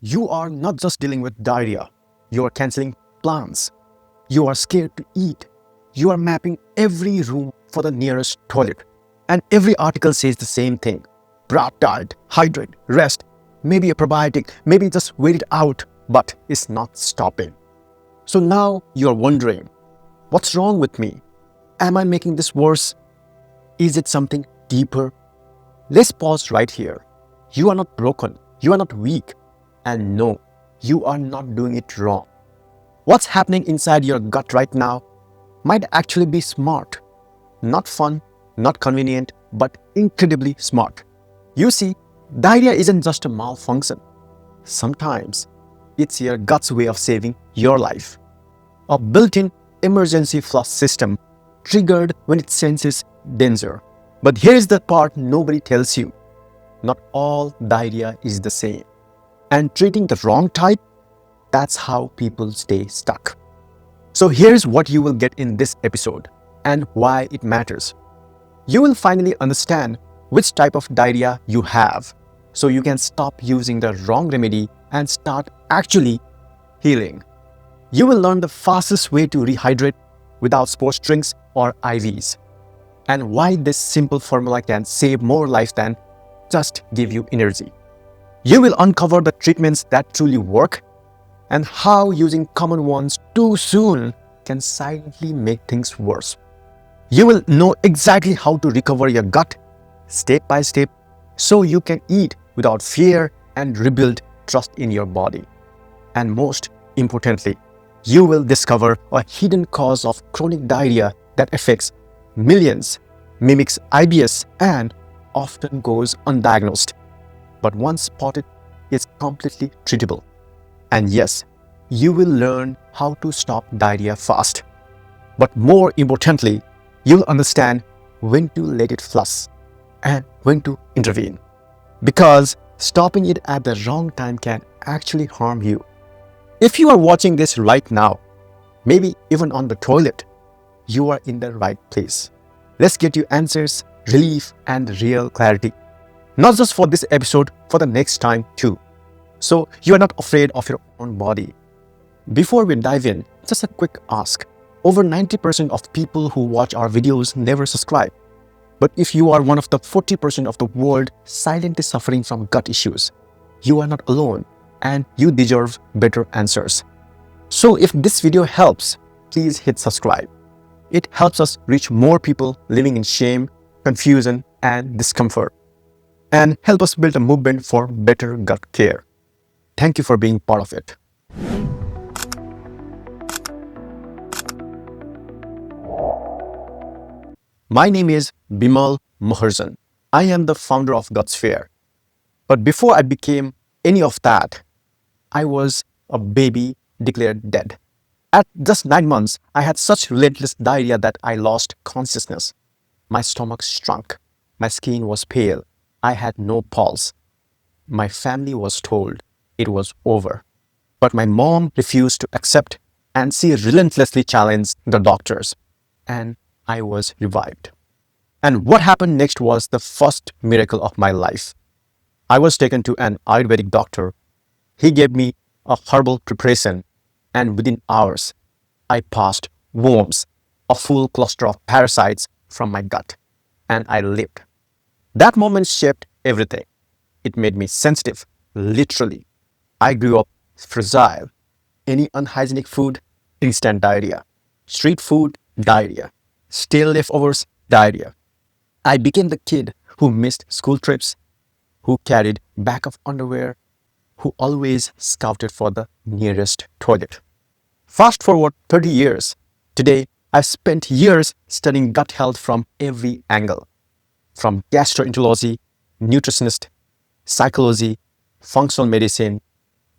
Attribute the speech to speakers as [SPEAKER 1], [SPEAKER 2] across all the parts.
[SPEAKER 1] You are not just dealing with diarrhea, you are cancelling plans. You are scared to eat. You are mapping every room for the nearest toilet. And every article says the same thing. Broad diet, hydrate, rest, maybe a probiotic, maybe just wait it out, but it's not stopping. So now you are wondering, what's wrong with me? Am I making this worse? Is it something deeper? Let's pause right here. You are not broken. You are not weak. And no, you are not doing it wrong. What's happening inside your gut right now might actually be smart. Not fun, not convenient, but incredibly smart. You see, diarrhea isn't just a malfunction. Sometimes it's your gut's way of saving your life. A built-in emergency flush system triggered when it senses danger. But here's the part nobody tells you. Not all diarrhea is the same. And treating the wrong type, that's how people stay stuck. So here's what you will get in this episode and why it matters. You will finally understand which type of diarrhea you have, so you can stop using the wrong remedy and start actually healing. You will learn the fastest way to rehydrate without sports drinks or IVs, and why this simple formula can save more lives than just give you energy. You will uncover the treatments that truly work and how using common ones too soon can silently make things worse. You will know exactly how to recover your gut step by step so you can eat without fear and rebuild trust in your body. And most importantly, you will discover a hidden cause of chronic diarrhea that affects millions, mimics IBS, and often goes undiagnosed. But once spotted, is completely treatable. And yes, you will learn how to stop diarrhea fast. But more importantly, you'll understand when to let it flush and when to intervene. Because stopping it at the wrong time can actually harm you. If you are watching this right now, maybe even on the toilet, you are in the right place. Let's get you answers, relief, and real clarity. Not just for this episode, for the next time too. So you are not afraid of your own body. Before we dive in, just a quick ask. Over 90% of people who watch our videos never subscribe. But if you are one of the 40% of the world silently suffering from gut issues, you are not alone and you deserve better answers. So if this video helps, please hit subscribe. It helps us reach more people living in shame, confusion, and discomfort, and help us build a movement for better gut care. Thank you for being part of it. My name is Bimal Maharjan. I am the founder of Gutsphere. But before I became any of that, I was a baby declared dead. At just 9 months, I had such relentless diarrhea that I lost consciousness. My stomach shrunk. My skin was pale. I had no pulse. My family was told it was over. But my mom refused to accept, and she relentlessly challenged the doctors. And I was revived. And what happened next was the first miracle of my life. I was taken to an Ayurvedic doctor. He gave me a herbal preparation, and within hours, I passed worms, a full cluster of parasites from my gut, and I lived. That moment shaped everything. It made me sensitive, literally. I grew up fragile. Any unhygienic food, instant diarrhea. Street food, diarrhea. Stale leftovers, diarrhea. I became the kid who missed school trips, who carried bag of underwear, who always scouted for the nearest toilet. Fast forward 30 years. Today, I've spent years studying gut health from every angle. From gastroenterology, nutritionist, psychology, functional medicine,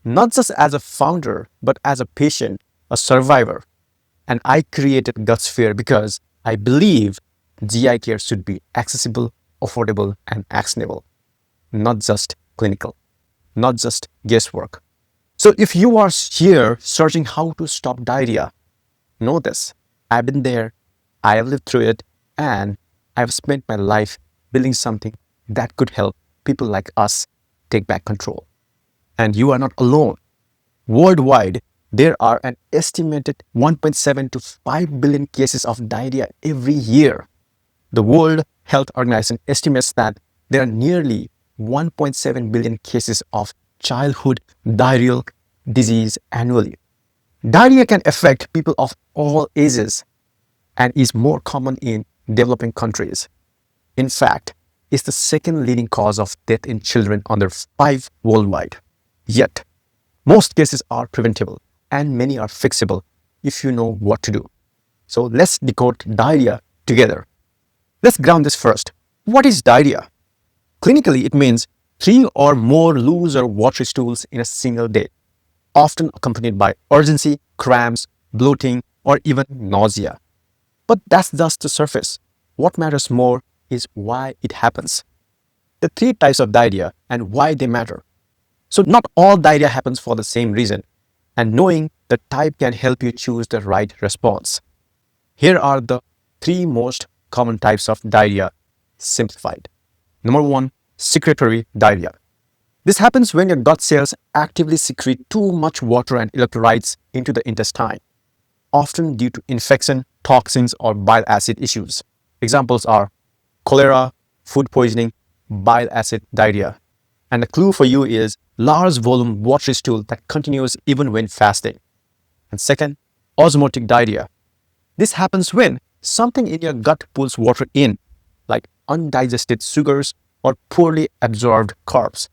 [SPEAKER 1] not just as a founder, but as a patient, a survivor. And I created Gutsphere because I believe GI care should be accessible, affordable, and actionable, not just clinical, not just guesswork. So if you are here searching how to stop diarrhea, know this. I've been there, I have lived through it, and I've spent my life building something that could help people like us take back control. And you are not alone. Worldwide, there are an estimated 1.7 to 5 billion cases of diarrhea every year. The World Health Organization estimates that there are nearly 1.7 billion cases of childhood diarrheal disease annually. Diarrhea can affect people of all ages and is more common in developing countries. In fact, it's the second leading cause of death in children under 5 worldwide. Yet, most cases are preventable and many are fixable if you know what to do. So let's decode diarrhea together. Let's ground this first. What is diarrhea? Clinically, it means 3 or more loose or watery stools in a single day, often accompanied by urgency, cramps, bloating, or even nausea. But that's just the surface. What matters more is why it happens. The 3 types of diarrhea and why they matter. So not all diarrhea happens for the same reason, and knowing the type can help you choose the right response. Here are the 3 most common types of diarrhea simplified. Number 1, secretory diarrhea. This happens when your gut cells actively secrete too much water and electrolytes into the intestine, often due to infection, toxins, or bile acid issues. Examples are cholera, food poisoning, bile acid diarrhea. And the clue for you is large volume watery stool that continues even when fasting. And second, osmotic diarrhea. This happens when something in your gut pulls water in, like undigested sugars or poorly absorbed carbs.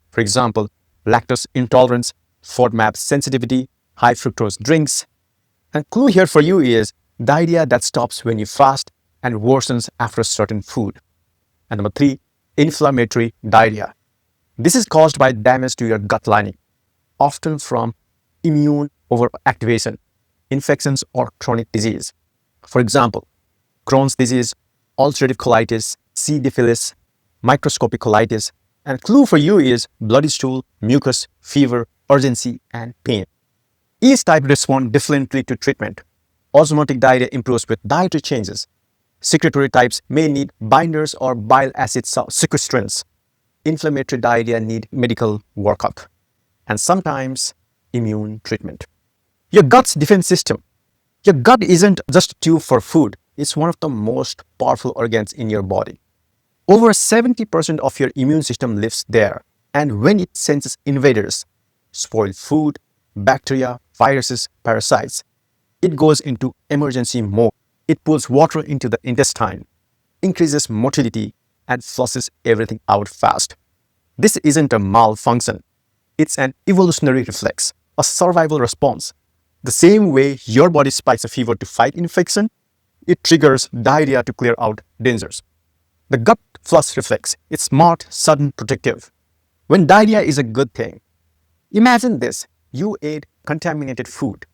[SPEAKER 1] For example, lactose intolerance, FODMAP sensitivity, high fructose drinks. And clue here for you is diarrhea that stops when you fast and worsens after a certain food. And number 3, inflammatory diarrhea. This is caused by damage to your gut lining, often from immune overactivation, infections, or chronic disease. For example, Crohn's disease, ulcerative colitis, C. difficile, microscopic colitis. And clue for you is bloody stool, mucus, fever, urgency, and pain. Each type responds differently to treatment. Osmotic diarrhea improves with dietary changes. Secretory types may need binders or bile acid sequestrants. Inflammatory diarrhea need medical workup and sometimes immune treatment. Your gut's defense system. Your gut isn't just a tube for food. It's one of the most powerful organs in your body. Over 70% of your immune system lives there, and when it senses invaders, spoiled food, bacteria, viruses, parasites, it goes into emergency mode. It pulls water into the intestine, increases motility, and flushes everything out fast. This isn't a malfunction. It's an evolutionary reflex, a survival response. The same way your body spikes a fever to fight infection, it triggers diarrhea to clear out dangers. The gut flush reflex, it's smart, sudden, protective. When diarrhea is a good thing, imagine this, you ate contaminated food.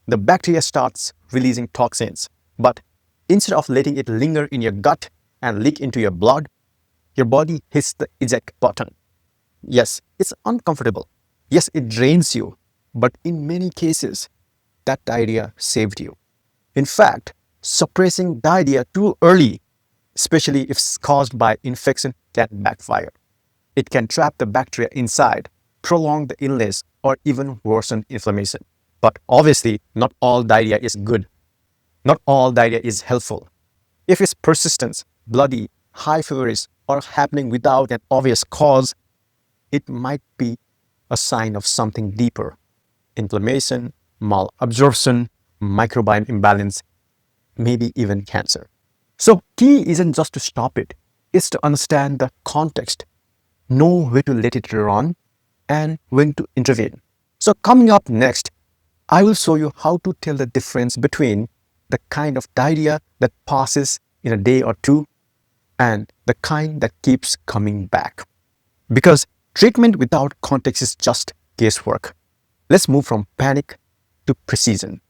[SPEAKER 1] The bacteria starts releasing toxins, but instead of letting it linger in your gut and leak into your blood, your body hits the eject button. Yes, it's uncomfortable. Yes, it drains you, but in many cases, that diarrhea saved you. In fact, suppressing diarrhea too early, especially if it's caused by infection, can backfire. It can trap the bacteria inside, prolong the illness, or even worsen inflammation. But obviously, not all diarrhea is good. Not all diarrhea is helpful. If it's persistent, bloody, high feverish, or happening without an obvious cause, it might be a sign of something deeper. Inflammation, malabsorption, microbiome imbalance, maybe even cancer. So key isn't just to stop it, it's to understand the context, know where to let it run, and when to intervene. So coming up next, I will show you how to tell the difference between the kind of diarrhea that passes in a day or two and the kind that keeps coming back. Because treatment without context is just guesswork. Let's move from panic to precision.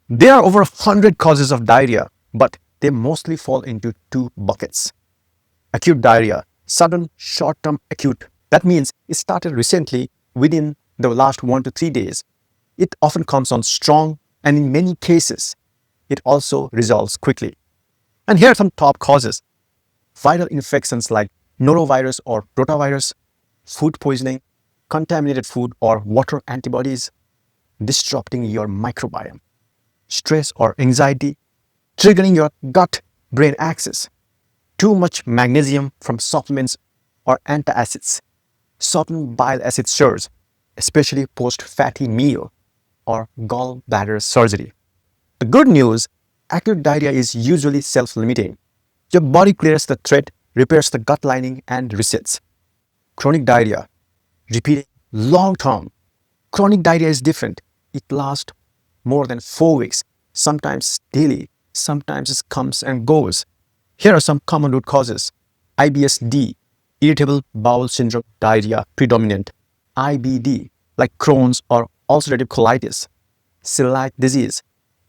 [SPEAKER 1] There are over 100 causes of diarrhea, but they mostly fall into 2 buckets. Acute diarrhea, sudden short-term acute. That means it started recently within the last 1 to 3 days. It often comes on strong, and in many cases, it also resolves quickly. And here are some top causes. Viral infections like norovirus or rotavirus, food poisoning, contaminated food or water antibodies, disrupting your microbiome, stress or anxiety, triggering your gut-brain axis, too much magnesium from supplements or antacids, sudden bile acid surge, especially post-fatty meal or gallbladder surgery. The good news, acute diarrhea is usually self-limiting. Your body clears the threat, repairs the gut lining, and resets. Chronic diarrhea, repeating long term. Chronic diarrhea is different. It lasts more than 4 weeks, sometimes daily, sometimes it comes and goes. Here are some common root causes. IBS-D, irritable bowel syndrome diarrhea predominant. IBD, like Crohn's or ulcerative colitis. Celiac disease,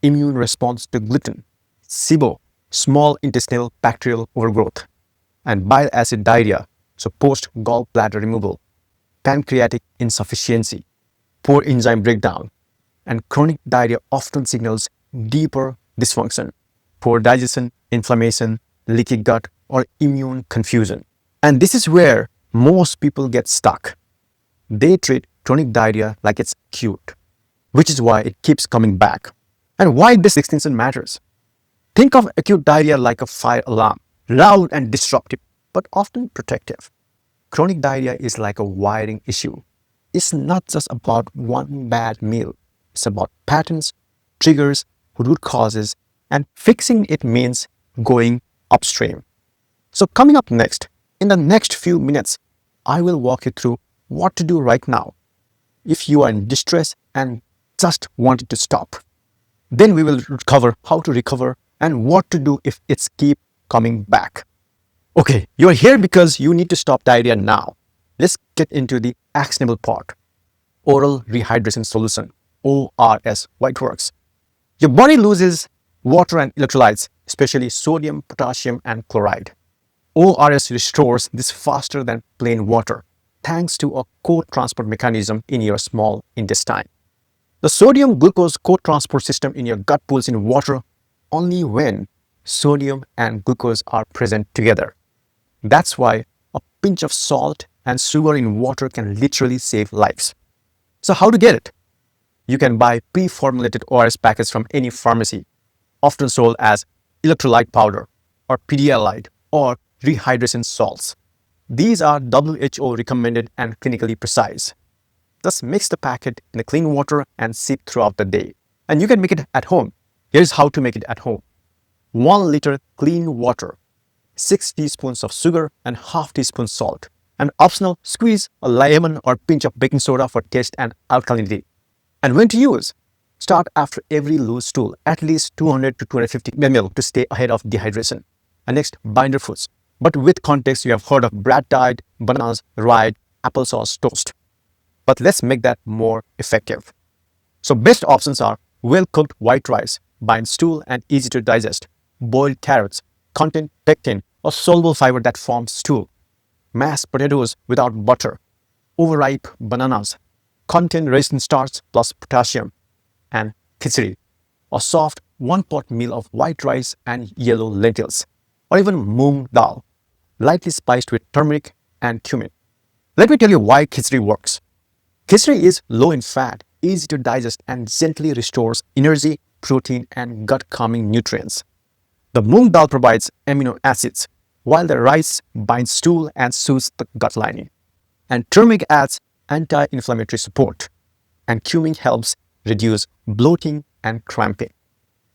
[SPEAKER 1] immune response to gluten. SIBO, small intestinal bacterial overgrowth. And bile acid diarrhea, so post gallbladder removal. Pancreatic insufficiency, poor enzyme breakdown. And chronic diarrhea often signals deeper dysfunction, poor digestion, inflammation, leaky gut, or immune confusion. And this is where most people get stuck. They treat chronic diarrhea like it's acute, which is why it keeps coming back. And why this distinction matters. Think of acute diarrhea like a fire alarm, loud and disruptive, but often protective. Chronic diarrhea is like a wiring issue. It's not just about one bad meal. It's about patterns, triggers, root causes, and fixing it means going upstream. So coming up next, in the next few minutes, I will walk you through what to do right now if you are in distress and just wanted to stop. Then we will cover how to recover and what to do if it's keep coming back. Okay, you're here because you need to stop diarrhea now. Let's get into the actionable part. Oral Rehydration Solution, ORS, why it works. Your body loses water and electrolytes, especially sodium, potassium, and chloride. ORS restores this faster than plain water, thanks to a co-transport mechanism in your small intestine. The sodium-glucose co-transport system in your gut pulls in water only when sodium and glucose are present together. That's why a pinch of salt and sugar in water can literally save lives. So how to get it? You can buy pre-formulated ORS packets from any pharmacy, often sold as electrolyte powder or Pedialyte or rehydration salts. These are WHO recommended and clinically precise. Just mix the packet in the clean water and sip throughout the day. And you can make it at home. Here's how to make it at home. 1 liter clean water, 6 teaspoons of sugar and half teaspoon salt. And optional, squeeze a lemon or pinch of baking soda for taste and alkalinity. And when to use? Start after every loose stool, at least 200 to 250 ml to stay ahead of dehydration. And next, binder foods. But with context, you have heard of bread diet, bananas, rye, applesauce, toast. But let's make that more effective. So best options are well-cooked white rice, binds stool and easy to digest. Boiled carrots, contain pectin or soluble fiber that forms stool. Mashed potatoes without butter. Overripe bananas, contain resin starch plus potassium. And khichdi, a soft one-pot meal of white rice and yellow lentils. Or even moong dal, lightly spiced with turmeric and cumin. Let me tell you why khichdi works. Khichdi is low in fat, easy to digest, and gently restores energy, protein, and gut-calming nutrients. The moong dal provides amino acids, while the rice binds stool and soothes the gut lining. And turmeric adds anti-inflammatory support, and cumin helps reduce bloating and cramping.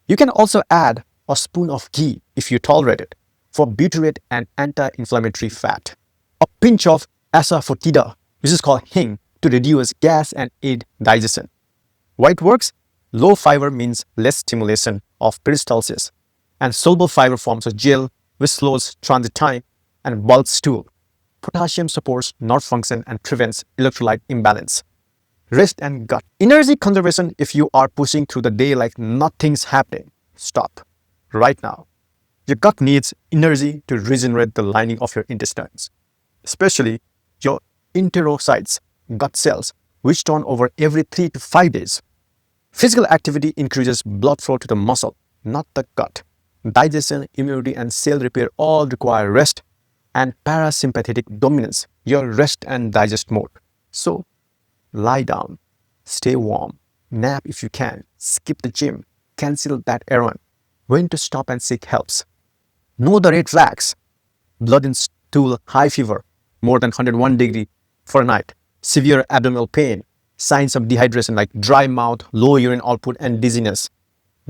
[SPEAKER 1] You can also add a spoon of ghee if you tolerate it for butyrate and anti-inflammatory fat. A pinch of asafoetida, which is called hing, to reduce gas and aid digestion. Why it works? Low fiber means less stimulation of peristalsis, and soluble fiber forms a gel which slows transit time and bulks stool. Potassium supports nerve function and prevents electrolyte imbalance. Rest and gut. Energy conservation. If you are pushing through the day like nothing's happening, stop right now. Your gut needs energy to regenerate the lining of your intestines, especially your enterocytes, gut cells, which turn over every 3 to 5 days. Physical activity increases blood flow to the muscle, not the gut. Digestion, immunity, and cell repair all require rest and parasympathetic dominance, your rest and digest mode. So Lie down, stay warm, nap if you can, skip the gym, cancel that errand. When to stop and seek helps. Know the red flags. Blood in stool, high fever, more than 101 degree Fahrenheit, severe abdominal pain, signs of dehydration like dry mouth, low urine output, and dizziness.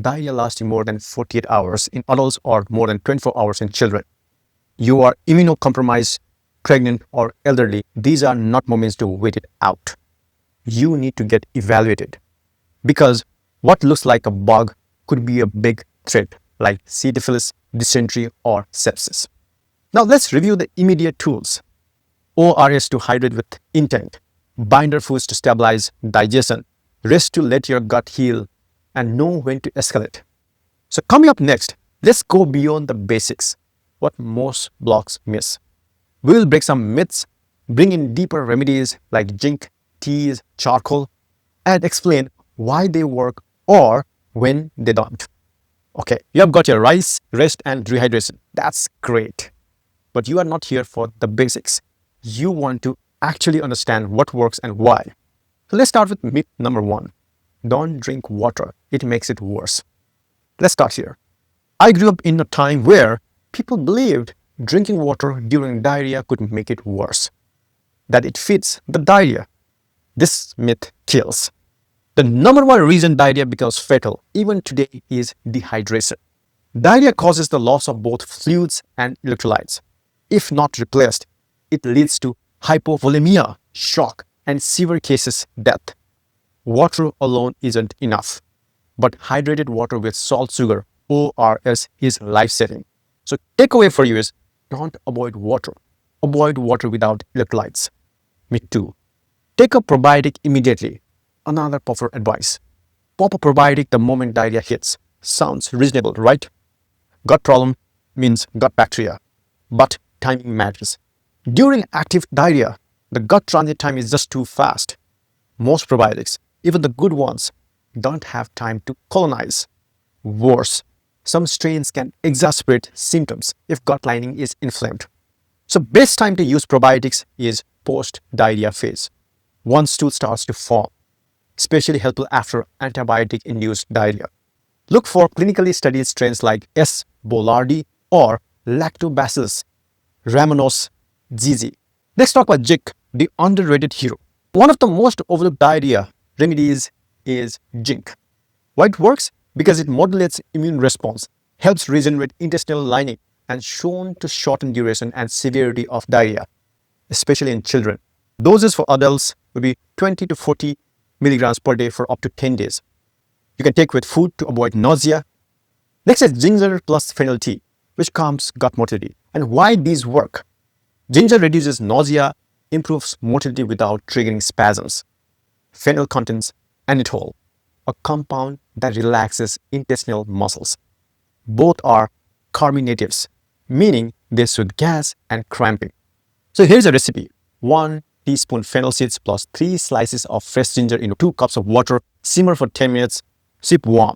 [SPEAKER 1] Diarrhea lasting more than 48 hours in adults or more than 24 hours in children. You are immunocompromised, pregnant, or elderly. These are not moments to wait it out. You need to get evaluated because what looks like a bug could be a big threat like C. difficile, dysentery, or sepsis. Now let's review the immediate tools. ORS to hydrate with intent, binder foods to stabilize digestion, rest to let your gut heal, and know when to escalate. So coming up next, let's go beyond the basics, what most blogs miss. We will break some myths, bring in deeper remedies like zinc, teas, charcoal, and explain why they work or when they don't. Okay, you have got your rice, rest, and rehydration. That's great. But you are not here for the basics. You want to actually understand what works and why. So let's start with myth number 1. Don't drink water. It makes it worse. Let's start here. I grew up in a time where people believed drinking water during diarrhea could make it worse, that it feeds the diarrhea. This myth kills. The number one reason diarrhea becomes fatal, even today, is dehydration. Diarrhea causes the loss of both fluids and electrolytes. If not replaced, it leads to hypovolemia, shock, and severe cases, death. Water alone isn't enough, but hydrated water with salt sugar, ORS, is life-saving. So takeaway for you is don't avoid water. Avoid water without electrolytes. Myth 2. Take a probiotic immediately. Another popular advice. Pop a probiotic the moment diarrhea hits. Sounds reasonable, right? Gut problem means gut bacteria, but timing matters. During active diarrhea, the gut transit time is just too fast. Most probiotics, even the good ones, don't have time to colonize. Worse, some strains can exacerbate symptoms if gut lining is inflamed. So best time to use probiotics is post-diarrhea phase, once stool starts to form, especially helpful after antibiotic-induced diarrhea. Look for clinically studied strains like S. boulardii or Lactobacillus rhamnosus ZZ. Let's talk about zinc, the underrated hero. One of the most overlooked diarrhea remedies is zinc. Why it works? Because it modulates immune response, helps regenerate intestinal lining, and shown to shorten duration and severity of diarrhea, especially in children. Doses for adults will be 20 to 40 milligrams per day for up to 10 days. You can take with food to avoid nausea. Next is ginger plus fennel tea, which calms gut motility. And why these work? Ginger reduces nausea, improves motility without triggering spasms. Fennel contains anethole, a compound that relaxes intestinal muscles. Both are carminatives, meaning they soothe gas and cramping. So here's a recipe. 1 teaspoon fennel seeds plus 3 slices of fresh ginger in 2 cups of water. Simmer for 10 minutes. Sip warm.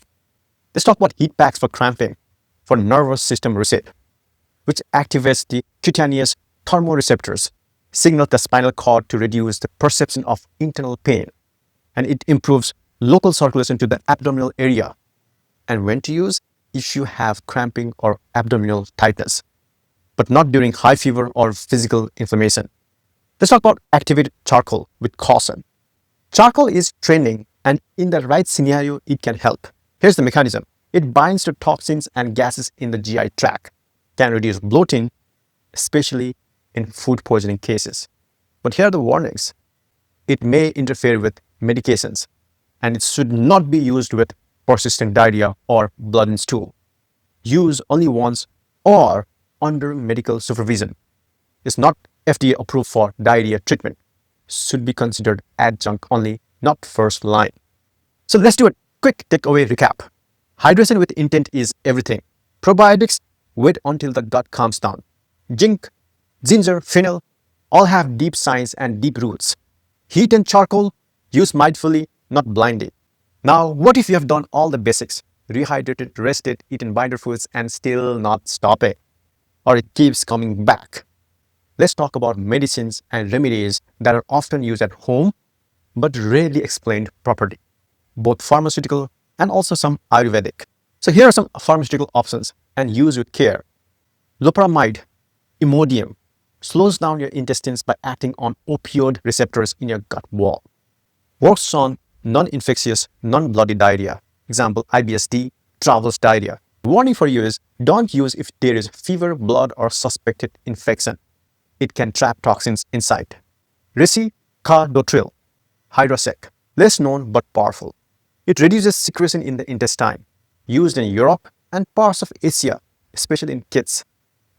[SPEAKER 1] Let's talk about heat packs for cramping, for nervous system reset, which activates the cutaneous thermoreceptors, signals the spinal cord to reduce the perception of internal pain, and it improves local circulation to the abdominal area. And when to use? If you have cramping or abdominal tightness, but not during high fever or physical inflammation. Let's talk about activated charcoal with caution. Charcoal is trending, and in the right scenario, it can help. Here's the mechanism. It binds to toxins and gases in the GI tract, can reduce bloating, especially in food poisoning cases. But here are the warnings. It may interfere with medications, and it should not be used with persistent diarrhea or blood in stool. Use only once or under medical supervision. It's not FDA approved for diarrhea treatment. Should be considered adjunct only, not first line. So let's do a quick takeaway recap. Hydration with intent is everything. Probiotics, wait until the gut calms down. Zinc, ginger, fennel, all have deep science and deep roots. Heat and charcoal, use mindfully, not blindly. Now, what if you have done all the basics? Rehydrated, rested, eaten binder foods, and still not stopping? Or it keeps coming back? Let's talk about medicines and remedies that are often used at home but rarely explained properly, both pharmaceutical and also some Ayurvedic. So here are some pharmaceutical options and use with care. Loperamide, Imodium, slows down your intestines by acting on opioid receptors in your gut wall. Works on non-infectious, non-bloody diarrhea. Example, IBSD, travelers diarrhea. Warning for you is don't use if there is fever, blood, or suspected infection. It can trap toxins inside. Resicadotril, Hydrasec, less known but powerful. It reduces secretion in the intestine. Used in Europe and parts of Asia, especially in kids.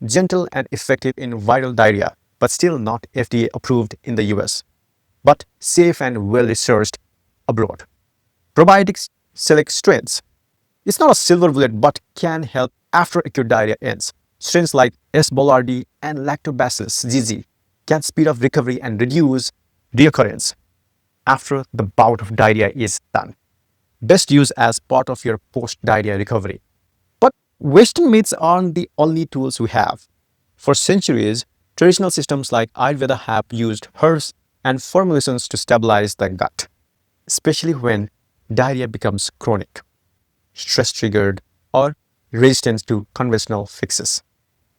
[SPEAKER 1] Gentle and effective in viral diarrhea, but still not FDA approved in the US. But safe and well researched abroad. Probiotics select strains. It's not a silver bullet but can help after acute diarrhea ends. Strains like S. boulardii and Lactobacillus GG can speed up recovery and reduce reoccurrence after the bout of diarrhea is done. Best use as part of your post-diarrhea recovery. But Western myths aren't the only tools we have. For centuries, traditional systems like Ayurveda have used herbs and formulations to stabilize the gut, especially when diarrhea becomes chronic, stress-triggered, or resistant to conventional fixes.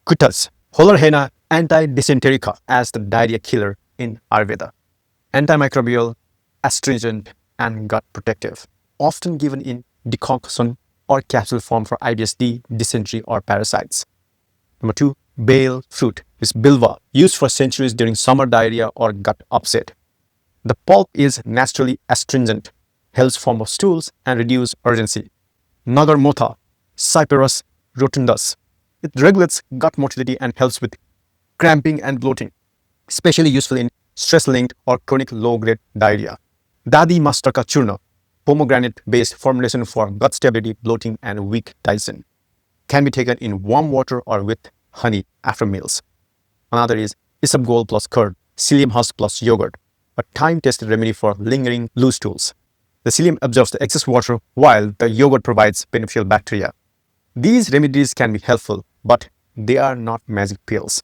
[SPEAKER 1] Kutas, Holorhena anti-dysenterica as the diarrhea killer in Ayurveda. Antimicrobial, astringent, and gut protective, often given in decoction or capsule form for IBSD, dysentery, or parasites. Number 2, bale fruit is bilva, used for centuries during summer diarrhea or gut upset. The pulp is naturally astringent, helps form of stools and reduce urgency. Nagarmotha, Cyperus rotundus. It regulates gut motility and helps with cramping and bloating, especially useful in stress-linked or chronic low-grade diarrhea. Dadi Mastaka Churna, pomegranate-based formulation for gut stability, bloating, and weak digestion. Can be taken in warm water or with honey after meals. Another is isabgol plus curd, psyllium husk plus yogurt, a time-tested remedy for lingering loose stools. The psyllium absorbs the excess water while the yogurt provides beneficial bacteria. These remedies can be helpful, but they are not magic pills.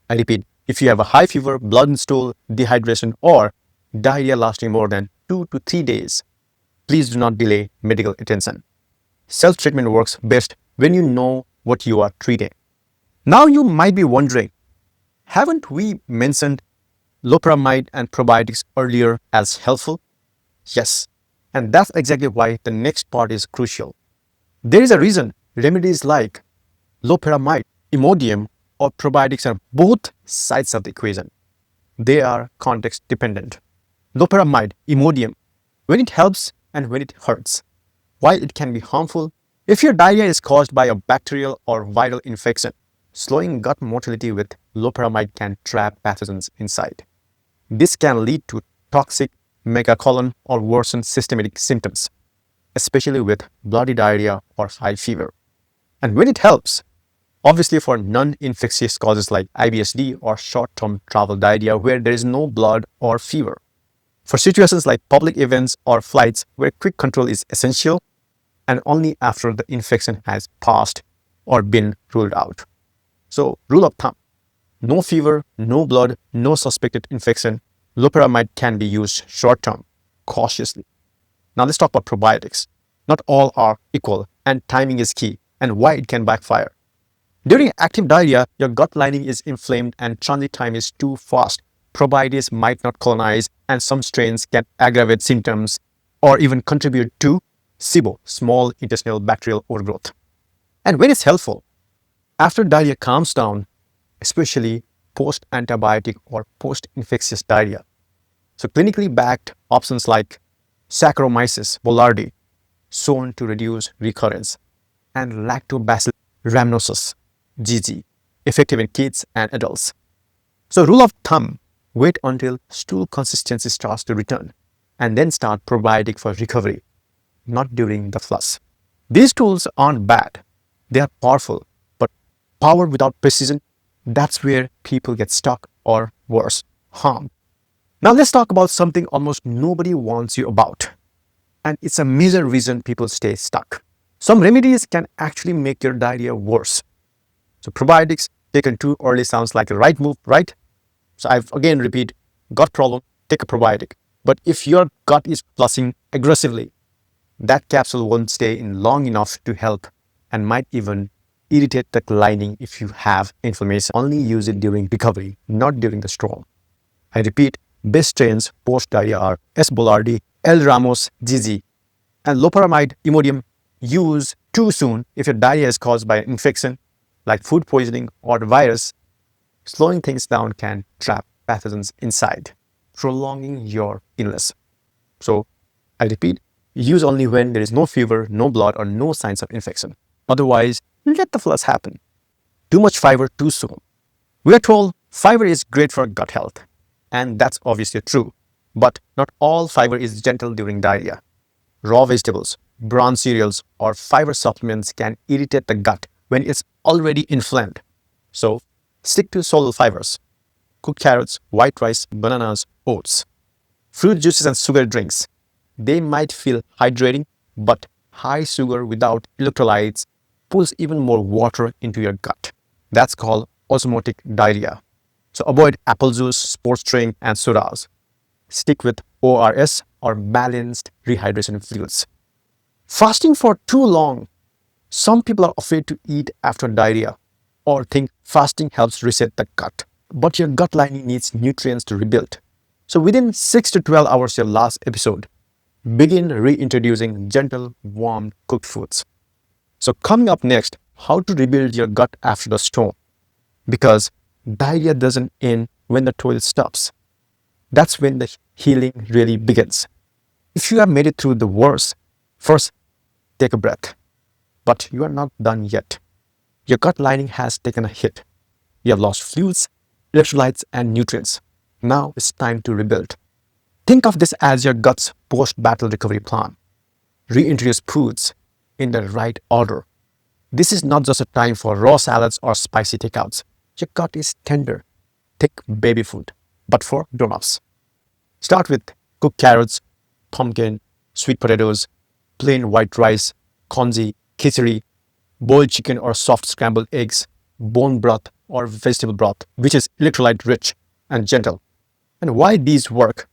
[SPEAKER 1] I repeat, if you have a high fever, blood in stool, dehydration, or diarrhea lasting more than 2 to 3 days, please do not delay medical attention. Self-treatment works best when you know what you are treating. Now you might be wondering, haven't we mentioned loperamide and probiotics earlier as helpful? Yes, and that's exactly why the next part is crucial. There is a reason remedies like loperamide, Imodium, or probiotics are both sides of the equation. They are context dependent. Loperamide, Imodium, when it helps and when it hurts. While it can be harmful, if your diarrhea is caused by a bacterial or viral infection, slowing gut motility with loperamide can trap pathogens inside. This can lead to toxic megacolon or worsen systemic symptoms, especially with bloody diarrhea or high fever. And when it helps, obviously for non-infectious causes like IBSD or short-term travel diarrhea where there is no blood or fever. For situations like public events or flights where quick control is essential and only after the infection has passed or been ruled out. So, rule of thumb, no fever, no blood, no suspected infection, loperamide can be used short-term, cautiously. Now let's talk about probiotics. Not all are equal and timing is key and why it can backfire. During active diarrhea, your gut lining is inflamed and transit time is too fast. Probiotics might not colonize and some strains can aggravate symptoms or even contribute to SIBO, small intestinal bacterial overgrowth. And when it's helpful, after diarrhea calms down, especially post-antibiotic or post-infectious diarrhea. So clinically backed options like Saccharomyces boulardii, shown to reduce recurrence, and Lactobacillus rhamnosus, GG, effective in kids and adults. So rule of thumb, wait until stool consistency starts to return and then start probiotic for recovery, not during the flush. These tools aren't bad, they are powerful, but power without precision, that's where people get stuck or worse, harmed. Now let's talk about something almost nobody warns you about. And it's a major reason people stay stuck. Some remedies can actually make your diarrhea worse. So probiotics taken too early sounds like a right move, right? So I've again repeat, gut problem, take a probiotic. But if your gut is flushing aggressively, that capsule won't stay in long enough to help and might even irritate the lining if you have inflammation. Only use it during recovery, not during the storm. I repeat, best strains post-diarrhea are S. boulardii, L. ramos, GG, and Loperamide, Imodium. Use too soon if your diarrhea is caused by an infection like food poisoning or virus. Slowing things down can trap pathogens inside, prolonging your illness. So, I repeat, use only when there is no fever, no blood, or no signs of infection. Otherwise, let the flush happen. Too much fiber too soon. We are told fiber is great for gut health, and that's obviously true. But not all fiber is gentle during diarrhea. Raw vegetables, brown cereals, or fiber supplements can irritate the gut when it's already inflamed. So, stick to soluble fibers. Cooked carrots, white rice, bananas, oats. Fruit juices and sugar drinks. They might feel hydrating, but high sugar without electrolytes pulls even more water into your gut. That's called osmotic diarrhea. So avoid apple juice, sports drink, and sodas. Stick with ORS or balanced rehydration fluids. Fasting for too long. Some people are afraid to eat after diarrhea or think fasting helps reset the gut. But your gut lining needs nutrients to rebuild. So within 6 to 12 hours, your last episode, begin reintroducing gentle, warm, cooked foods. So coming up next, how to rebuild your gut after the storm. Because diarrhea doesn't end when the toilet stops. That's when the healing really begins. If you have made it through the worst, first take a breath. But you are not done yet. Your gut lining has taken a hit. You have lost fluids, electrolytes, and nutrients. Now it's time to rebuild. Think of this as your gut's post-battle recovery plan. Reintroduce foods in the right order. This is not just a time for raw salads or spicy takeouts. Your gut is tender, thick baby food, but for grown-ups. Start with cooked carrots, pumpkin, sweet potatoes, plain white rice, congee, khichdi, boiled chicken or soft scrambled eggs, bone broth or vegetable broth, which is electrolyte rich and gentle. And why these work?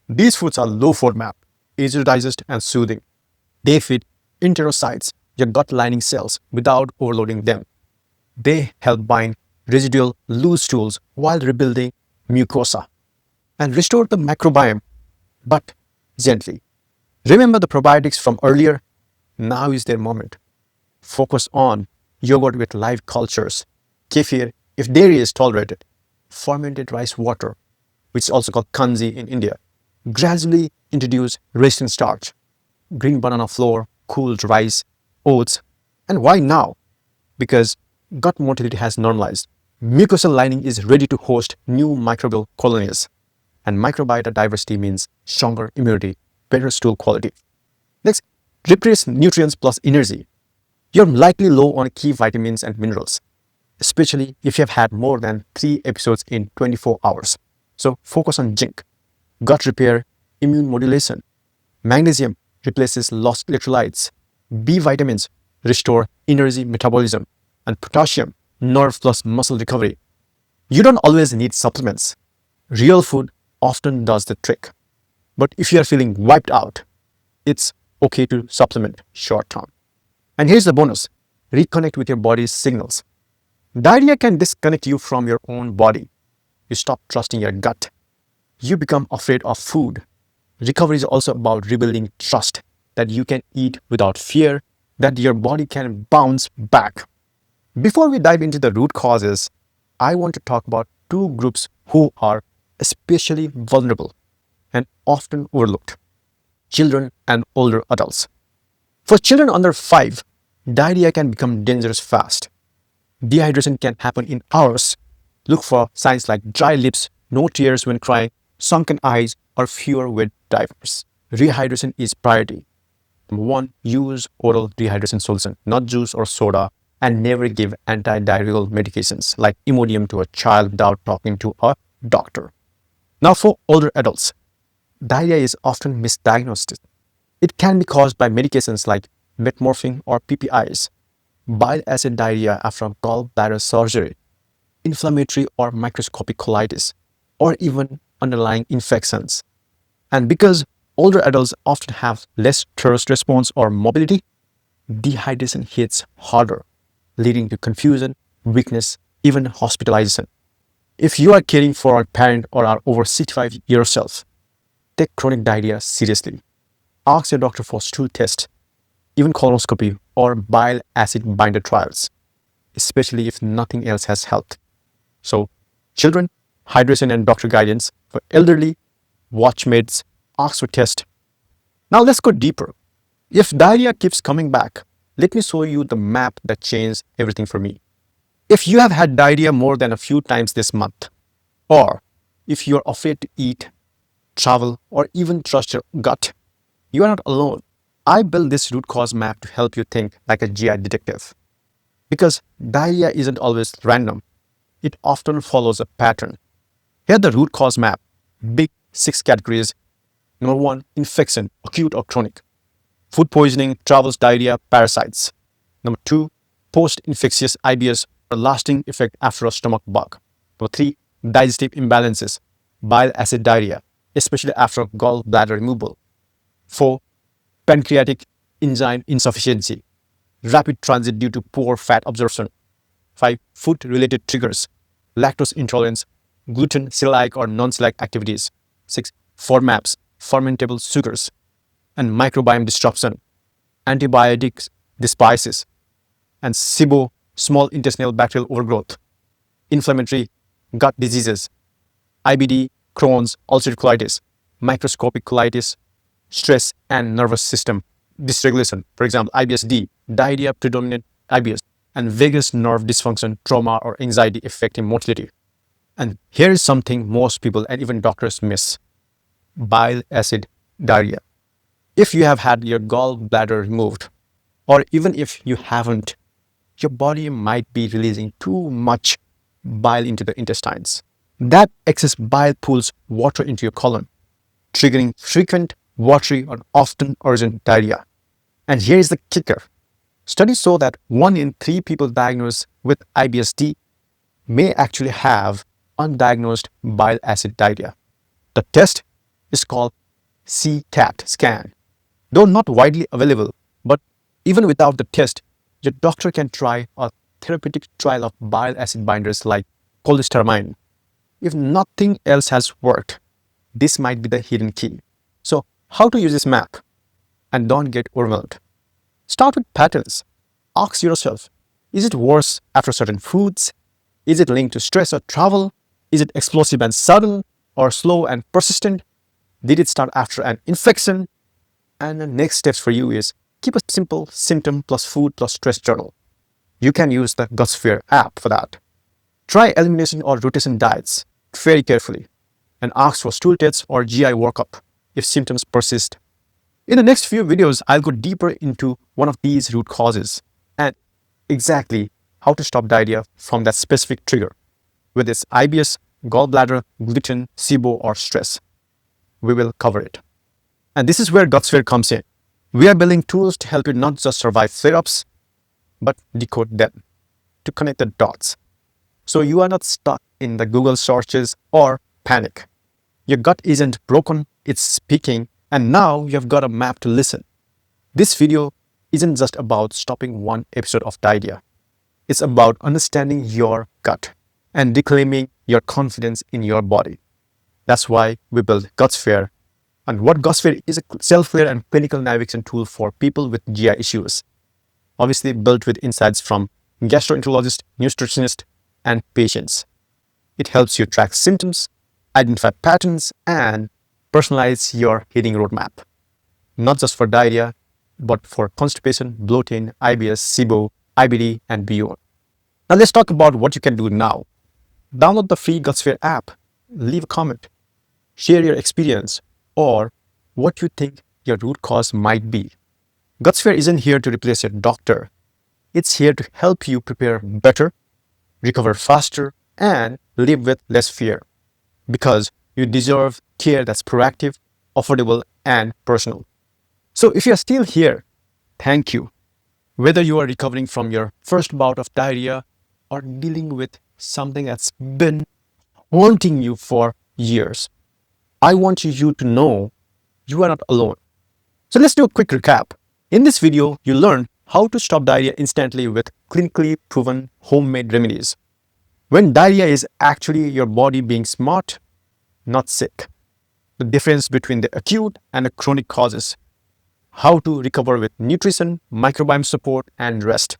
[SPEAKER 1] These foods are low FODMAP, easy to digest and soothing. They feed enterocytes, your gut lining cells, without overloading them. They help bind residual loose stools while rebuilding mucosa and restore the microbiome, but gently. Remember the probiotics from earlier? Now is their moment. Focus on yogurt with live cultures, kefir if dairy is tolerated, fermented rice water, which is also called kanji in India. Gradually introduce resistant starch, green banana flour, cooled rice, oats. And why now? Because gut motility has normalized. Mucosal lining is ready to host new microbial colonies. And microbiota diversity means stronger immunity, better stool quality. Next, replace nutrients plus energy. You're likely low on key vitamins and minerals, especially if you have had more than 3 episodes in 24 hours. So focus on zinc, gut repair, immune modulation. Magnesium replaces lost electrolytes. B vitamins restore energy metabolism. And potassium, nerve plus muscle recovery. You don't always need supplements. Real food often does the trick. But if you are feeling wiped out, it's okay to supplement short term. And here's the bonus. Reconnect with your body's signals. Diarrhea can disconnect you from your own body. You stop trusting your gut. You become afraid of food. Recovery is also about rebuilding trust that you can eat without fear, that your body can bounce back. Before we dive into the root causes, I want to talk about 2 groups who are especially vulnerable and often overlooked: children and older adults. For children under 5, diarrhea can become dangerous fast. Dehydration can happen in hours. Look for signs like dry lips, no tears when crying, sunken eyes, or fewer wet diapers. Rehydration is priority. Number 1, use oral rehydration solution, not juice or soda, and never give antidiarrheal medications like Imodium to a child without talking to a doctor. Now for older adults, diarrhea is often misdiagnosed. It can be caused by medications like metformin or PPIs, bile acid diarrhea after gallbladder surgery, inflammatory or microscopic colitis, or even underlying infections. And because older adults often have less thirst response or mobility, dehydration hits harder, leading to confusion, weakness, even hospitalization. If you are caring for a parent or are over 65 yourself, take chronic diarrhea seriously. Ask your doctor for stool test, even colonoscopy or bile acid binder trials, especially if nothing else has helped. So, children, hydration and doctor guidance. For elderly, watchmates, ask for test. Now let's go deeper. If diarrhea keeps coming back, let me show you the map that changed everything for me. If you have had diarrhea more than a few times this month, or if you are afraid to eat, travel, or even trust your gut, you are not alone. I built this root cause map to help you think like a GI detective. Because diarrhea isn't always random, it often follows a pattern. Here the root cause map. Big 6 categories. Number 1, infection, acute or chronic. Food poisoning, travels, diarrhea, parasites. Number 2, post-infectious IBS, a lasting effect after a stomach bug. Number 3, digestive imbalances, bile acid diarrhea, especially after gallbladder removal. 4, pancreatic enzyme insufficiency, rapid transit due to poor fat absorption. 5, food-related triggers, lactose intolerance, gluten, celiac or non-celiac activities. 6, FODMAPs, fermentable sugars, and microbiome disruption, antibiotics despices, and SIBO, small intestinal bacterial overgrowth, inflammatory gut diseases, IBD, Crohn's, ulcerative colitis, microscopic colitis, stress and nervous system dysregulation, for example, IBS-D, diarrhea predominant IBS, and vagus nerve dysfunction, trauma or anxiety affecting motility. And here is something most people and even doctors miss: bile acid diarrhea. If you have had your gallbladder removed, or even if you haven't, your body might be releasing too much bile into the intestines. That excess bile pulls water into your colon, triggering frequent, watery, or often urgent diarrhea. And here is the kicker. Studies show that 1 in 3 people diagnosed with IBS-D may actually have undiagnosed bile acid diarrhea. The test is called CCAT scan. Though not widely available, but even without the test, your doctor can try a therapeutic trial of bile acid binders like cholestyramine. If nothing else has worked, this might be the hidden key. So, how to use this map? And don't get overwhelmed. Start with patterns. Ask yourself, is it worse after certain foods? Is it linked to stress or travel? Is it explosive and sudden, or slow and persistent? Did it start after an infection? And the next steps for you is keep a simple symptom plus food plus stress journal. You can use the Gutsphere app for that. Try elimination or rotation diets very carefully and ask for stool tests or GI workup if symptoms persist. In the next few videos, I'll go deeper into one of these root causes and exactly how to stop diarrhea from that specific trigger, whether it's IBS, gallbladder, gluten, SIBO, or stress. We will cover it. And this is where Gutsphere comes in. We are building tools to help you not just survive flare-ups, but decode them, to connect the dots. So you are not stuck in the Google searches or panic. Your gut isn't broken, it's speaking, and now you've got a map to listen. This video isn't just about stopping one episode of diarrhea. It's about understanding your gut and reclaiming your confidence in your body. That's why we built Gutsphere. And what Gutsphere is a self-care and clinical navigation tool for people with GI issues. Obviously built with insights from gastroenterologists, nutritionists, and patients. It helps you track symptoms, identify patterns, and personalize your healing roadmap. Not just for diarrhea, but for constipation, bloating, IBS, SIBO, IBD, and beyond. Now let's talk about what you can do now. Download the free Gutsphere app, leave a comment, share your experience, or what you think your root cause might be. Gutsphere isn't here to replace your doctor. It's here to help you prepare better, recover faster, and live with less fear. Because you deserve care that's proactive, affordable, and personal. So if you're still here, thank you. Whether you are recovering from your first bout of diarrhea or dealing with something that's been haunting you for years, I want you to know you are not alone. So let's do a quick recap. In this video, you learn how to stop diarrhea instantly with clinically proven homemade remedies. When diarrhea is actually your body being smart, not sick. The difference between the acute and the chronic causes. How to recover with nutrition, microbiome support, and rest.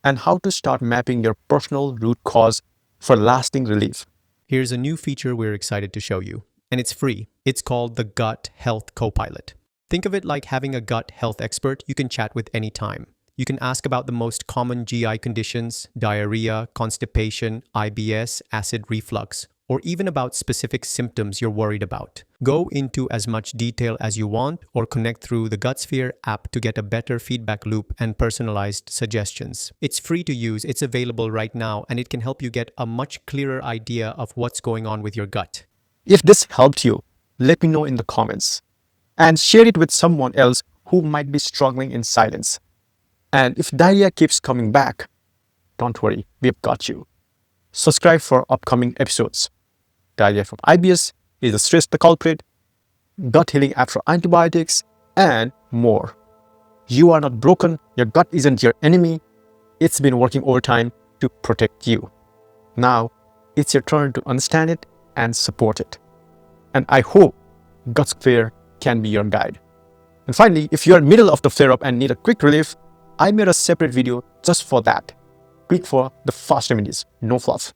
[SPEAKER 1] And how to start mapping your personal root cause for lasting relief.
[SPEAKER 2] Here's a new feature we're excited to show you, and it's free. It's called the Gut Health Copilot. Think of it like having a gut health expert you can chat with anytime. You can ask about the most common GI conditions, diarrhea, constipation, IBS, acid reflux, or even about specific symptoms you're worried about. Go into as much detail as you want or connect through the Gutsphere app to get a better feedback loop and personalized suggestions. It's free to use, it's available right now, and it can help you get a much clearer idea of what's going on with your gut.
[SPEAKER 1] If this helped you, let me know in the comments and share it with someone else who might be struggling in silence. And if diarrhea keeps coming back, don't worry, we've got you. Subscribe for upcoming episodes. Diarrhea from IBS, is the stress the culprit, gut healing after antibiotics, and more. You are not broken, your gut isn't your enemy, it's been working overtime to protect you. Now, it's your turn to understand it and support it. And I hope Gutsphere can be your guide. And finally, if you are in the middle of the flare-up and need a quick relief, I made a separate video just for that. Click for the fast remedies, no fluff.